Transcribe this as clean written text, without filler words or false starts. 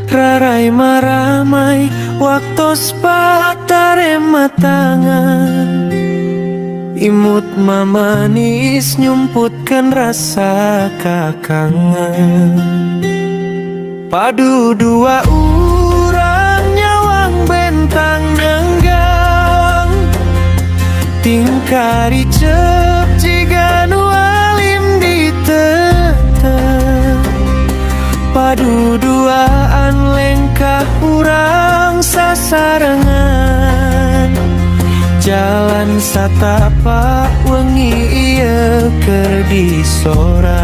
Rarai maramai waktos patare matangan, imut mamanis nyumputkan rasa kakangan. Padu dua urang nyawang bentang nyanggang, tingkari cep jika nu alim di tetep. Padu duaan lengkah urang sasarangan, jalan satapak wengi ieu keur disoran.